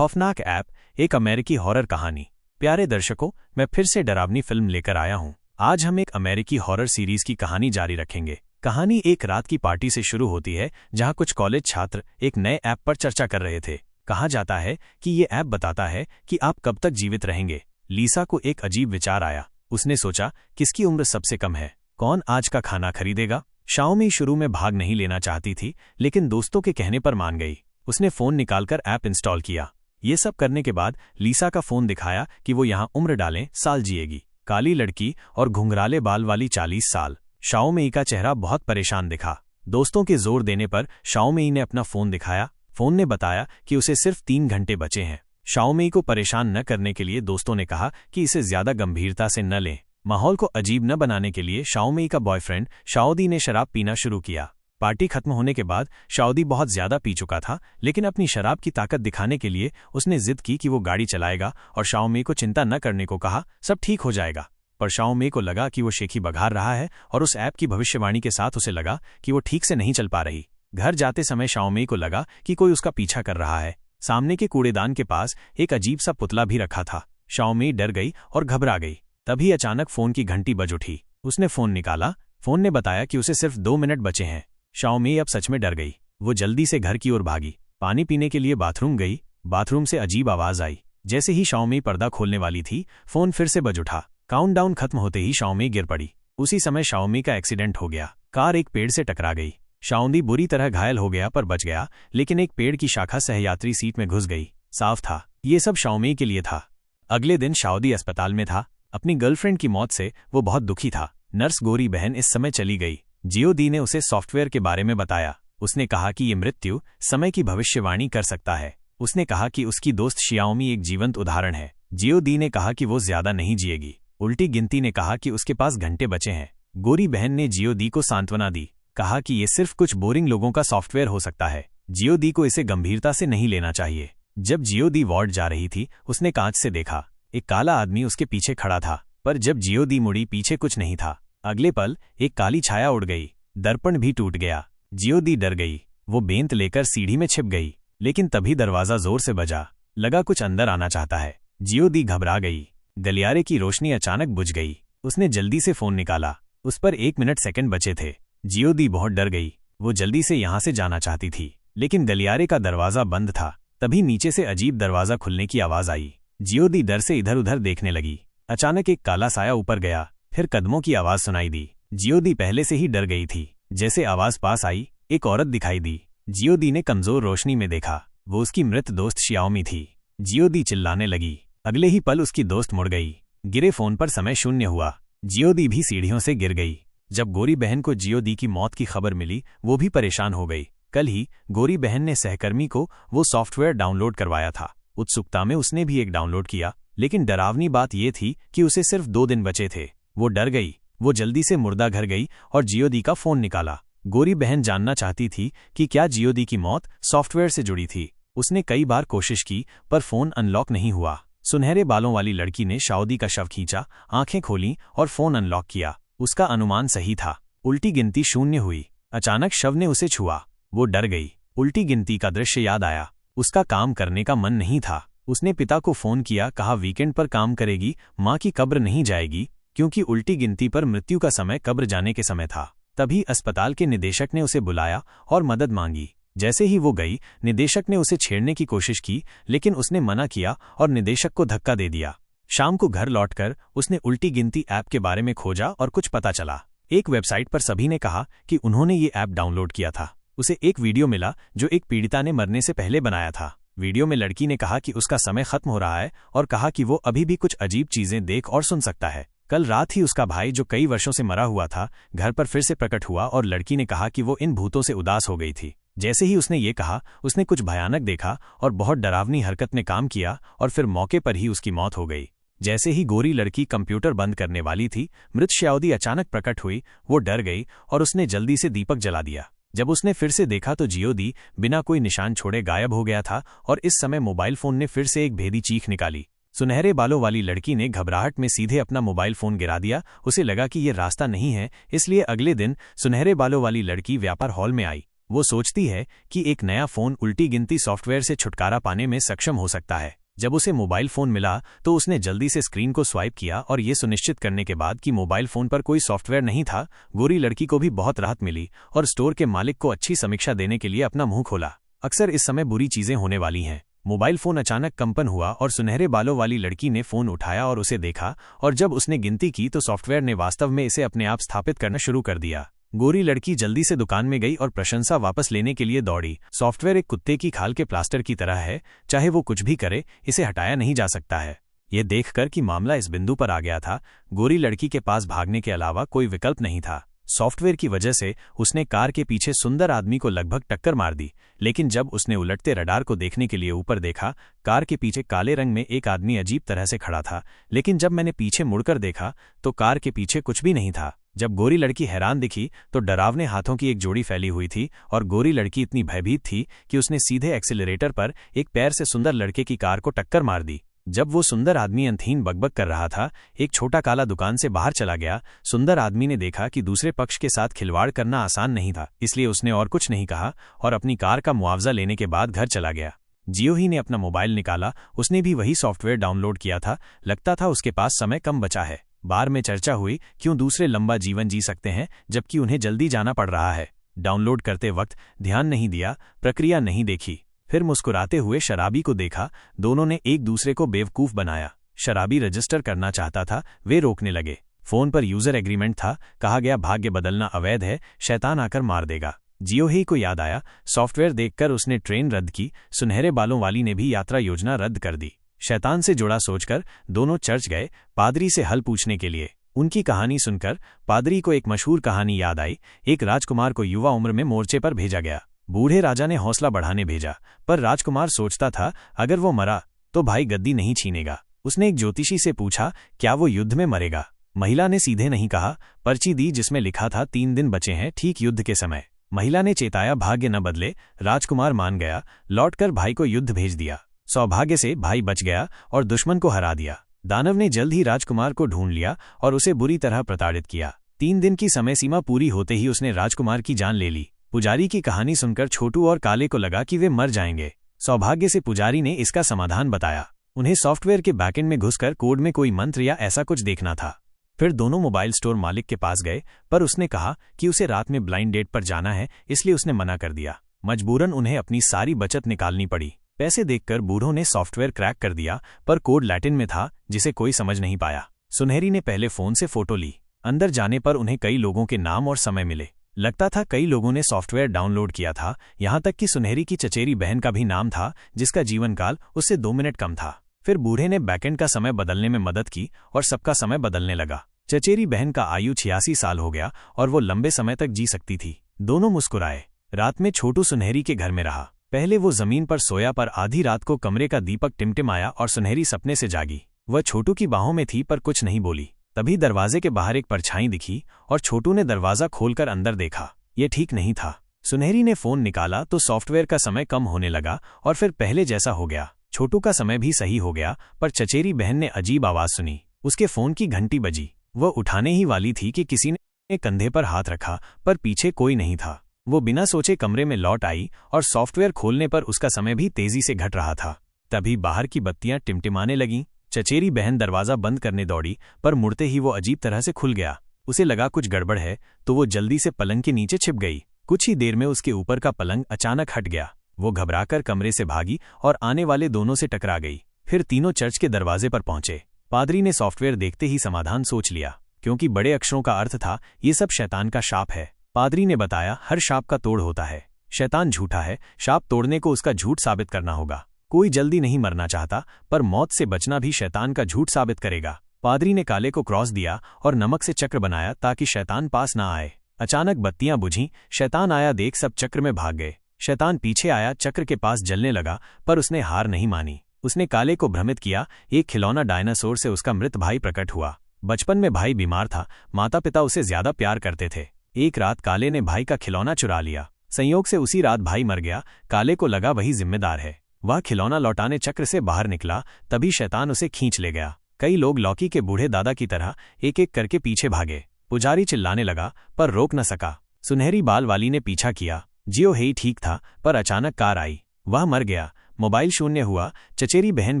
खौफनाक ऐप, एक अमेरिकी हॉरर कहानी। प्यारे दर्शकों, मैं फिर से डरावनी फिल्म लेकर आया हूं। आज हम एक अमेरिकी हॉरर सीरीज की कहानी जारी रखेंगे। कहानी एक रात की पार्टी से शुरू होती है जहां कुछ कॉलेज छात्र एक नए ऐप पर चर्चा कर रहे थे। कहा जाता है कि ये ऐप बताता है कि आप कब तक जीवित रहेंगे। लीसा को एक अजीब विचार आया। उसने सोचा, किसकी उम्र सबसे कम है, कौन आज का खाना खरीदेगा। शाओमी शुरू में भाग नहीं लेना चाहती थी, लेकिन दोस्तों के कहने पर मान गई। उसने फोन निकालकर ऐप इंस्टॉल किया। ये सब करने के बाद लीसा का फोन दिखाया कि वो यहाँ उम्र डालें साल जिएगी। काली लड़की और घुंघराले बाल वाली 40 साल। शाओमेई का चेहरा बहुत परेशान दिखा। दोस्तों के जोर देने पर शाओमेई ने अपना फोन दिखाया। फोन ने बताया कि उसे सिर्फ 3 घंटे बचे हैं। शाओमेई को परेशान न करने के लिए दोस्तों ने कहा कि इसे ज्यादा गंभीरता से न लें। माहौल को अजीब न बनाने के लिए शाओमेई का बॉयफ्रेंड शाओदी ने शराब पीना शुरू किया। पार्टी खत्म होने के बाद शाओदी बहुत ज्यादा पी चुका था, लेकिन अपनी शराब की ताकत दिखाने के लिए उसने जिद की कि वो गाड़ी चलाएगा और शाओमेई को चिंता न करने को कहा, सब ठीक हो जाएगा। पर शाओमेई को लगा कि वो शेखी बघार रहा है और उस ऐप की भविष्यवाणी के साथ उसे लगा कि वो ठीक से नहीं चल पा रही। घर जाते समय शाओमेई को लगा कि कोई उसका पीछा कर रहा है। सामने के कूड़ेदान के पास एक अजीब सा पुतला भी रखा था। शाओमेई डर गई और घबरा गई। तभी अचानक फोन की घंटी बज उठी। उसने फोन निकाला। फोन ने बताया कि उसे सिर्फ 2 मिनट बचे हैं। शाओमेई अब सच में डर गई। वो जल्दी से घर की ओर भागी। पानी पीने के लिए बाथरूम गई। बाथरूम से अजीब आवाज आई। जैसे ही शाओमेई पर्दा खोलने वाली थी, फोन फिर से बज उठा। काउंटडाउन खत्म होते ही शाओमेई गिर पड़ी। उसी समय शाओमेई का एक्सीडेंट हो गया। कार एक पेड़ से टकरा गई। शाओदी बुरी तरह घायल हो गया पर बच गया, लेकिन एक पेड़ की शाखा सहयात्री सीट में घुस गई। साफ था, ये सब शाओमेई के लिए था। अगले दिन शाओदी अस्पताल में था। अपनी गर्लफ्रेंड की मौत से वो बहुत दुखी था। नर्स गोरी बहन इस समय चली गई। जियोदी ने उसे सॉफ्टवेयर के बारे में बताया। उसने कहा कि ये मृत्यु समय की भविष्यवाणी कर सकता है। उसने कहा कि उसकी दोस्त शियाओमी एक जीवंत उदाहरण है। जियोदी ने कहा कि वो ज्यादा नहीं जिएगी। उल्टी गिनती ने कहा कि उसके पास घंटे बचे हैं। गोरी बहन ने जियोदी को सांत्वना दी, कहा कि ये सिर्फ कुछ बोरिंग लोगों का सॉफ्टवेयर हो सकता है। जियोदी को इसे गंभीरता से नहीं लेना चाहिए। जब जियोदी वार्ड जा रही थी, उसने कांच से देखा। एक काला आदमी उसके पीछे खड़ा था, पर जब जियोदी मुड़ी, पीछे कुछ नहीं था। अगले पल एक काली छाया उड़ गई। दर्पण भी टूट गया। जियोदी डर गई। वो बेंत लेकर सीढ़ी में छिप गई। लेकिन तभी दरवाजा जोर से बजा। लगा कुछ अंदर आना चाहता है। जियोदी घबरा गई। गलियारे की रोशनी अचानक बुझ गई। उसने जल्दी से फोन निकाला। उस पर 1 मिनट सेकंड बचे थे। जियोदी बहुत डर गई। वो जल्दी से यहां से जाना चाहती थी, लेकिन गलियारे का दरवाजा बंद था। तभी नीचे से अजीब दरवाजा खुलने की आवाज आई। जियोदी डर से इधर उधर देखने लगी। अचानक एक काला साया ऊपर गया। फिर कदमों की आवाज सुनाई दी। जियोदी पहले से ही डर गई थी। जैसे आवाज पास आई, एक औरत दिखाई दी। जियोदी ने कमजोर रोशनी में देखा। वो उसकी मृत दोस्त शियाओमी थी। जियोदी चिल्लाने लगी। अगले ही पल उसकी दोस्त मुड़ गई। गिरे फोन पर समय शून्य हुआ। जियोदी भी सीढ़ियों से गिर गई। जब गोरी बहन को जियोदी की मौत की खबर मिली, वो भी परेशान हो गई। कल ही गोरी बहन ने सहकर्मी को वो सॉफ्टवेयर डाउनलोड करवाया था। उत्सुकता में उसने भी एक डाउनलोड किया, लेकिन डरावनी बात यह थी कि उसे सिर्फ 2 दिन बचे थे। वो डर गई। वो जल्दी से मुर्दा घर गई और जियोदी का फोन निकाला। गोरी बहन जानना चाहती थी कि क्या जियोदी की मौत सॉफ्टवेयर से जुड़ी थी। उसने कई बार कोशिश की, पर फोन अनलॉक नहीं हुआ। सुनहरे बालों वाली लड़की ने शाओदी का शव खींचा, आंखें खोलीं और फोन अनलॉक किया। उसका अनुमान सही था। उल्टी गिनती 0 हुई। अचानक शव ने उसे छुआ। वो डर गई। उल्टी गिनती का दृश्य याद आया। उसका काम करने का मन नहीं था। उसने पिता को फोन किया, कहा वीकेंड पर काम करेगी, माँ की कब्र नहीं जाएगी, क्योंकि उल्टी गिनती पर मृत्यु का समय कब्र जाने के समय था। तभी अस्पताल के निदेशक ने उसे बुलाया और मदद मांगी। जैसे ही वो गई, निदेशक ने उसे छेड़ने की कोशिश की, लेकिन उसने मना किया और निदेशक को धक्का दे दिया। शाम को घर लौटकर उसने उल्टी गिनती ऐप के बारे में खोजा और कुछ पता चला। एक वेबसाइट पर सभी ने कहा कि उन्होंने ये ऐप डाउनलोड किया था। उसे एक वीडियो मिला जो एक पीड़िता ने मरने से पहले बनाया था। वीडियो में लड़की ने कहा कि उसका समय खत्म हो रहा है और कहा कि वो अभी भी कुछ अजीब चीजें देख और सुन सकता है। कल रात ही उसका भाई, जो कई वर्षों से मरा हुआ था, घर पर फिर से प्रकट हुआ और लड़की ने कहा कि वो इन भूतों से उदास हो गई थी। जैसे ही उसने ये कहा, उसने कुछ भयानक देखा और बहुत डरावनी हरकत में काम किया और फिर मौके पर ही उसकी मौत हो गई। जैसे ही गोरी लड़की कंप्यूटर बंद करने वाली थी, मृत शाओदी अचानक प्रकट हुई। वो डर गई और उसने जल्दी से दीपक जला दिया। जब उसने फिर से देखा तो जियोदी बिना कोई निशान छोड़े गायब हो गया था और इस समय मोबाइल फोन ने फिर से एक भेदी चीख निकाली। सुनहरे बालों वाली लड़की ने घबराहट में सीधे अपना मोबाइल फोन गिरा दिया। उसे लगा कि ये रास्ता नहीं है, इसलिए अगले दिन सुनहरे बालों वाली लड़की व्यापार हॉल में आई। वो सोचती है कि एक नया फोन उल्टी गिनती सॉफ्टवेयर से छुटकारा पाने में सक्षम हो सकता है। जब उसे मोबाइल फोन मिला तो उसने जल्दी से स्क्रीन को स्वाइप किया और ये सुनिश्चित करने के बाद कि मोबाइल फोन पर कोई सॉफ्टवेयर नहीं था, गोरी लड़की को भी बहुत राहत मिली और स्टोर के मालिक को अच्छी समीक्षा देने के लिए अपना मुंह खोला। अक्सर इस समय बुरी चीजें होने वाली हैं। मोबाइल फोन अचानक कंपन हुआ और सुनहरे बालों वाली लड़की ने फोन उठाया और उसे देखा, और जब उसने गिनती की तो सॉफ्टवेयर ने वास्तव में इसे अपने आप स्थापित करना शुरू कर दिया। गोरी लड़की जल्दी से दुकान में गई और प्रशंसा वापस लेने के लिए दौड़ी। सॉफ्टवेयर एक कुत्ते की खाल के प्लास्टर की तरह है, चाहे वो कुछ भी करे इसे हटाया नहीं जा सकता है। ये देखकर कि मामला इस बिंदु पर आ गया था, गोरी लड़की के पास भागने के अलावा कोई विकल्प नहीं था। सॉफ्टवेयर की वजह से उसने कार के पीछे सुंदर आदमी को लगभग टक्कर मार दी, लेकिन जब उसने उलटते रडार को देखने के लिए ऊपर देखा, कार के पीछे काले रंग में एक आदमी अजीब तरह से खड़ा था। लेकिन जब मैंने पीछे मुड़कर देखा तो कार के पीछे कुछ भी नहीं था। जब गोरी लड़की हैरान दिखी तो डरावने हाथों की एक जोड़ी फैली हुई थी और गोरी लड़की इतनी भयभीत थी कि उसने सीधे एक्सीलरेटर पर एक पैर से सुंदर लड़के की कार को टक्कर मार दी। जब वो सुंदर आदमी अंतहीन बकबक कर रहा था, एक छोटा काला दुकान से बाहर चला गया। सुंदर आदमी ने देखा कि दूसरे पक्ष के साथ खिलवाड़ करना आसान नहीं था, इसलिए उसने और कुछ नहीं कहा और अपनी कार का मुआवजा लेने के बाद घर चला गया। जियो ही ने अपना मोबाइल निकाला, उसने भी वही सॉफ्टवेयर डाउनलोड किया था। लगता था उसके पास समय कम बचा है। बार में चर्चा हुई क्यों दूसरे लंबा जीवन जी सकते हैं जबकि उन्हें जल्दी जाना पड़ रहा है। डाउनलोड करते वक्त ध्यान नहीं दिया, प्रक्रिया नहीं देखी। फिर मुस्कुराते हुए शराबी को देखा, दोनों ने एक दूसरे को बेवकूफ बनाया। शराबी रजिस्टर करना चाहता था, वे रोकने लगे। फोन पर यूजर एग्रीमेंट था, कहा गया भाग्य बदलना अवैध है, शैतान आकर मार देगा। जियो ही को याद आया, सॉफ्टवेयर देखकर उसने ट्रेन रद्द की। सुनहरे बालों वाली ने भी यात्रा योजना रद्द कर दी। शैतान से जुड़ा सोचकर दोनों चर्च गए पादरी से हल पूछने के लिए। उनकी कहानी सुनकर पादरी को एक मशहूर कहानी याद आई। एक राजकुमार को युवा उम्र में मोर्चे पर भेजा गया। बूढ़े राजा ने हौसला बढ़ाने भेजा, पर राजकुमार सोचता था अगर वो मरा तो भाई गद्दी नहीं छीनेगा। उसने एक ज्योतिषी से पूछा क्या वो युद्ध में मरेगा। महिला ने सीधे नहीं कहा, पर्ची दी जिसमें लिखा था 3 दिन बचे हैं ठीक युद्ध के समय। महिला ने चेताया भाग्य न बदले। राजकुमार मान गया, लौटकर भाई को युद्ध भेज दिया। सौभाग्य से भाई बच गया और दुश्मन को हरा दिया। दानव ने जल्द ही राजकुमार को ढूंढ लिया और उसे बुरी तरह प्रताड़ित किया। 3 दिन की समय सीमा पूरी होते ही उसने राजकुमार की जान ले ली। पुजारी की कहानी सुनकर छोटू और काले को लगा कि वे मर जाएंगे। सौभाग्य से पुजारी ने इसका समाधान बताया। उन्हें सॉफ्टवेयर के बैकएंड में घुसकर कोड में कोई मंत्र या ऐसा कुछ देखना था। फिर दोनों मोबाइल स्टोर मालिक के पास गए, पर उसने कहा कि उसे रात में ब्लाइंड डेट पर जाना है, इसलिए उसने मना कर दिया। मजबूरन उन्हें अपनी सारी बचत निकालनी पड़ी। पैसे देखकर बूढ़ों ने सॉफ्टवेयर क्रैक कर दिया, पर कोड लैटिन में था जिसे कोई समझ नहीं पाया। सुनहरी ने पहले फोन से फोटो ली। अंदर जाने पर उन्हें कई लोगों के नाम और समय मिले। लगता था कई लोगों ने सॉफ्टवेयर डाउनलोड किया था, यहाँ तक कि सुनहरी की चचेरी बहन का भी नाम था जिसका जीवन काल उससे 2 मिनट कम था। फिर बूढ़े ने बैकएंड का समय बदलने में मदद की और सबका समय बदलने लगा। चचेरी बहन का आयु 86 साल हो गया और वो लंबे समय तक जी सकती थी। दोनों मुस्कुराए। रात में छोटू सुनहरी के घर में रहा। पहले वो जमीन पर सोया, पर आधी रात को कमरे का दीपक टिमटिमाया और सुनहरी सपने से जागी। वह छोटू की बाहों में थी पर कुछ नहीं बोली। तभी दरवाजे के बाहर एक परछाई दिखी और छोटू ने दरवाजा खोलकर अंदर देखा। ये ठीक नहीं था। सुनहरी ने फोन निकाला तो सॉफ्टवेयर का समय कम होने लगा और फिर पहले जैसा हो गया। छोटू का समय भी सही हो गया, पर चचेरी बहन ने अजीब आवाज सुनी। उसके फोन की घंटी बजी। वह उठाने ही वाली थी कि किसी ने कंधे पर हाथ रखा, पर पीछे कोई नहीं था। वो बिना सोचे कमरे में लौट आई और सॉफ्टवेयर खोलने पर उसका समय भी तेजी से घट रहा था। तभी बाहर की बत्तियां टिमटिमाने लगीं। चचेरी बहन दरवाजा बंद करने दौड़ी, पर मुड़ते ही वो अजीब तरह से खुल गया। उसे लगा कुछ गड़बड़ है, तो वो जल्दी से पलंग के नीचे छिप गई। कुछ ही देर में उसके ऊपर का पलंग अचानक हट गया। वो घबराकर कमरे से भागी और आने वाले दोनों से टकरा गई। फिर तीनों चर्च के दरवाजे पर पहुंचे। पादरी ने सॉफ्टवेयर देखते ही समाधान सोच लिया, क्योंकि बड़े अक्षरों का अर्थ था ये सब शैतान का शाप है। पादरी ने बताया हर शाप का तोड़ होता है। शैतान झूठा है, शाप तोड़ने को उसका झूठ साबित करना होगा। कोई जल्दी नहीं मरना चाहता, पर मौत से बचना भी शैतान का झूठ साबित करेगा। पादरी ने काले को क्रॉस दिया और नमक से चक्र बनाया ताकि शैतान पास ना आए। अचानक बत्तियां बुझीं। शैतान आया देख सब चक्र में भाग गए। शैतान पीछे आया, चक्र के पास जलने लगा, पर उसने हार नहीं मानी। उसने काले को भ्रमित किया। एक खिलौना डायनासोर से उसका मृत भाई प्रकट हुआ। बचपन में भाई बीमार था, माता पिता उसे ज्यादा प्यार करते थे। एक रात काले ने भाई का खिलौना चुरा लिया। संयोग से उसी रात भाई मर गया। काले को लगा वही जिम्मेदार है। वह खिलौना लौटाने चक्र से बाहर निकला, तभी शैतान उसे खींच ले गया। कई लोग लौकी के बूढ़े दादा की तरह एक एक करके पीछे भागे। पुजारी चिल्लाने लगा, पर रोक न सका। सुनहरी बाल वाली ने पीछा किया। जियो हेई ठीक था, पर अचानक कार आई, वह मर गया। मोबाइल शून्य हुआ। चचेरी बहन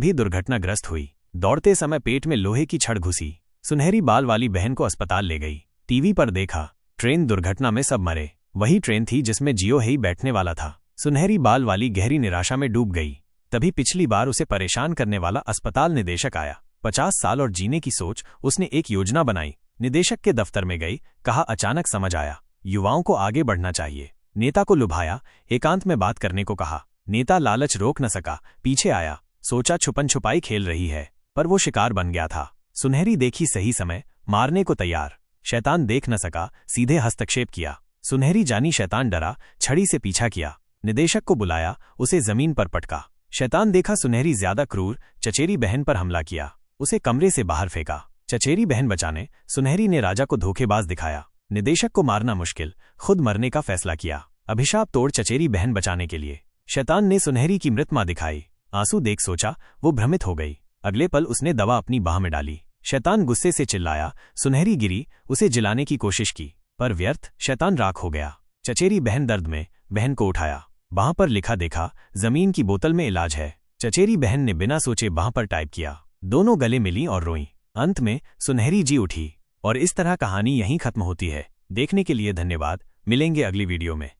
भी दुर्घटनाग्रस्त हुई। दौड़ते समय पेट में लोहे की छड़ घुसी। सुनहरी बाल वाली बहन को अस्पताल ले गई। टीवी पर देखा, ट्रेन दुर्घटना में सब मरे। वही ट्रेन थी जिसमें जियो हेई बैठने वाला था। सुनहरी बाल वाली गहरी निराशा में डूब गई। तभी पिछली बार उसे परेशान करने वाला अस्पताल निदेशक आया। 50 साल और जीने की सोच। उसने एक योजना बनाई। निदेशक के दफ्तर में गई, कहा अचानक समझ आया, युवाओं को आगे बढ़ना चाहिए। नेता को लुभाया, एकांत में बात करने को कहा। नेता लालच रोक न सका, पीछे आया। सोचा छुपन छुपाई खेल रही है, पर वो शिकार बन गया था। सुनहरी देखी सही समय, मारने को तैयार। शैतान देख न सका, सीधे हस्तक्षेप किया। सुनहरी जानी शैतान डरा, छड़ी से पीछा किया। निदेशक को बुलाया, उसे जमीन पर पटका। शैतान देखा सुनहरी ज्यादा क्रूर, चचेरी बहन पर हमला किया। उसे कमरे से बाहर फेंका। चचेरी बहन बचाने सुनहरी ने राजा को धोखेबाज दिखाया। निदेशक को मारना मुश्किल, खुद मरने का फैसला किया। अभिशाप तोड़ चचेरी बहन बचाने के लिए शैतान ने सुनहरी की मृत मां दिखाई। आंसू देख सोचा, वो भ्रमित हो गई। अगले पल उसने दवा अपनी बाह में डाली। शैतान गुस्से से चिल्लाया। सुनहरी गिरी, उसे जिलाने की कोशिश की, पर व्यर्थ। शैतान राख हो गया। चचेरी बहन दर्द में बहन को उठाया। बाह पर लिखा देखा, जमीन की बोतल में इलाज है। चचेरी बहन ने बिना सोचे बाह पर टाइप किया। दोनों गले मिली और रोईं। अंत में सुनहरी जी उठी। और इस तरह कहानी यहीं खत्म होती है। देखने के लिए धन्यवाद। मिलेंगे अगली वीडियो में।